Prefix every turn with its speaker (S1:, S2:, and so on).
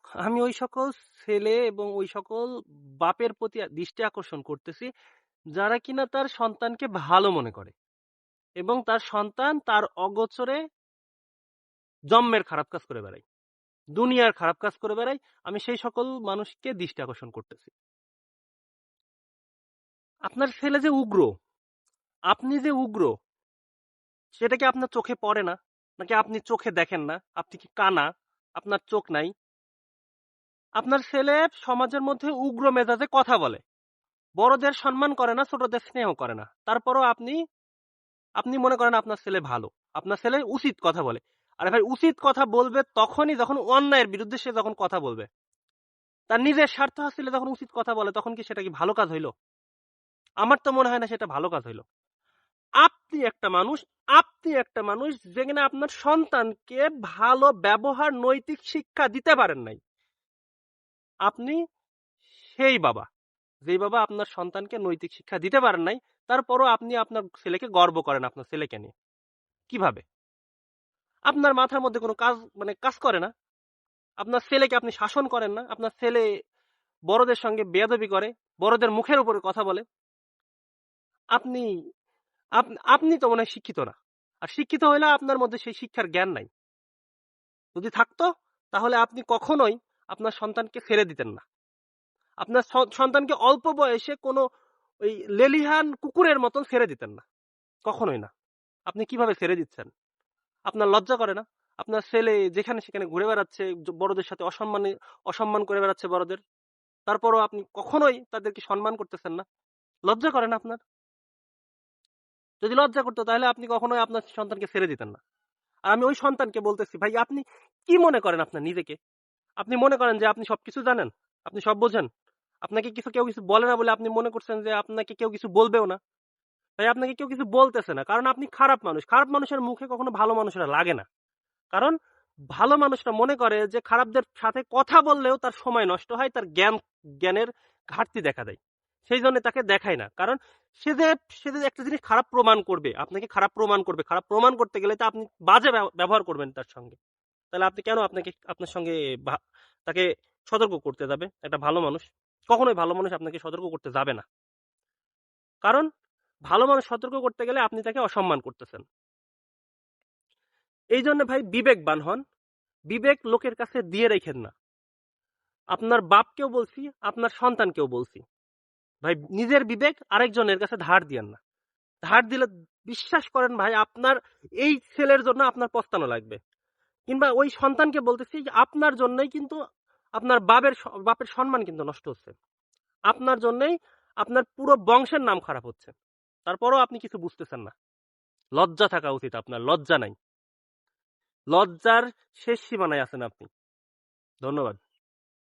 S1: আমি ওই সকল ছেলে এবং ওই সকল বাপের প্রতি দৃষ্টি আকর্ষণ করতেছি যারা কিনা তার সন্তানকে ভালো মনে করে এবং তার সন্তান তার অগোচরে জন্মের খারাপ কাজ করে বেড়ায়, দুনিয়ার খারাপ কাজ করে বেড়ায়। আমি সেই সকল মানুষকে দৃষ্টি আকর্ষণ করতেছি। আপনার ছেলে যে উগ্র, আপনি যে উগ্র, সেটা কি আপনার চোখে পড়ে না? নাকি আপনি চোখে দেখেন না? আপনি কি কানা? আপনার চোখ নাই? আপনার ছেলে সমাজের মধ্যে উগ্র মেজাজে কথা বলে, বড়দের সম্মান করে না, ছোটদের স্নেহ করে না। তারপরও আপনি আপনি মনে করেন আপনার ছেলে ভালো, আপনার ছেলে উচিত কথা বলে। আরে ভাই, উচিত কথা বলবে তখনই যখন অন্যায়ের বিরুদ্ধে সে যখন কথা বলবে। তার নিজের স্বার্থ হাসিলে যখন উচিত কথা বলে, তখন কি সেটা কি ভালো কাজ হইল? আমার তো মনে হয় না সেটা ভালো কাজ হইল। আপনি একটা মানুষ, আপনি একটা মানুষ যেখানে আপনার সন্তানকে ভালো ব্যবহার, নৈতিক শিক্ষা দিতে পারেন নাই। আপনি সেই বাবা, যেই বাবা আপনার সন্তানকে নৈতিক শিক্ষা দিতে পারেন নাই, তারপরও আপনি আপনার ছেলেকে গর্ব করেন আপনার ছেলেকে নিয়ে। কিভাবে? আপনার মাথার মধ্যে কোনো কাজ কাজ করে না। আপনার ছেলেকে আপনি শাসন করেন না। আপনার ছেলে বড়দের সঙ্গে বেয়াদবি করে, বড়দের মুখের উপরে কথা বলে। আপনি আপনি তো মনে হয় শিক্ষিত না। আর শিক্ষিত হইলে আপনার মধ্যে সেই শিক্ষার জ্ঞান নাই। যদি থাকতো তাহলে আপনি কখনোই আপনার সন্তানকে ছেড়ে দিতেন না। আপনার সন্তানকে অল্প বয়সে কোনো ওই লেলিহান কুকুরের মতন ছেড়ে দিতেন না, কখনোই না। আপনি কিভাবে ছেড়ে দিচ্ছেন? আপনার লজ্জা করে না? আপনার ছেলে যেখানে সেখানে ঘুরে বেড়াচ্ছে, বড়দের সাথে অসম্মান করে বেড়াচ্ছে বড়দের, তারপরও আপনি কখনোই তাদেরকে সম্মান করতেছেন না। লজ্জা করে না আপনার? যদি লজ্জা করতো তাহলে আপনি কখনোই আপনার সন্তানকে ছেড়ে দিতেন না। আর আমি ওই সন্তানকে বলতেছি, ভাই আপনি কি মনে করেন আপনার নিজেকে? আপনি মনে করেন যে আপনি সবকিছু জানেন, আপনি সব বোঝেন, আপনাকে কেউ কিছু বলে না বলে আপনি মনে করছেন যে আপনাকে কেউ কিছু বলবেও না। ভাই, আপনাকে কেউ কিছু বলতেছে না, কারণ আপনি খারাপ মানুষ। খারাপ মানুষের মুখে কখনো ভালো মানুষেরা লাগে না। কারণ ভালো মানুষরা মনে করে যে খারাপদের সাথে কথা বললেও তার সময় নষ্ট হয়, তার জ্ঞানের ঘাটতি দেখা দেয়, সেই জন্য তাকে দেখায় না। কারণ সে যে একটা জিনিস খারাপ প্রমাণ করবে, আপনাকে খারাপ প্রমাণ করবে, খারাপ প্রমাণ করতে গেলে তো আপনি বাজে ব্যবহার করবেন তার সঙ্গে। তাহলে আপনি কেন আপনার সঙ্গে তাকে সতর্ক করতে যাবে? একটা ভালো মানুষ কখনোই ভালো মানুষ আপনাকে সতর্ক করতে যাবে না। কারণ ভালো মানুষ সতর্ক করতে গেলে আপনি তাকে অসম্মান করতেছেন। এই জন্য ভাই বিবেকবান হন, বিবেক লোকের কাছে দিয়ে রেখেন না। আপনার বাপকেও বলছি, আপনার সন্তানকেও বলছি, ভাই নিজের বিবেক আরেকজনের কাছে ধার দিয়েন না। ধার দিলে বিশ্বাস করেন ভাই, আপনার এই ছেলের জন্য আপনার পস্তানো লাগবে। কিংবা ওই সন্তানকে বলতেছি, আপনার জন্যই কিন্তু আপনার বাপের সম্মান কিন্তু নষ্ট হচ্ছে। আপনার জন্যই আপনার পুরো বংশের নাম খারাপ হচ্ছে। তারপরও আপনি কিছু বুঝতেছেন না। লজ্জা থাকা উচিত আপনার, লজ্জা নাই। লজ্জার শেষ সীমানায় আছেন আপনি। ধন্যবাদ।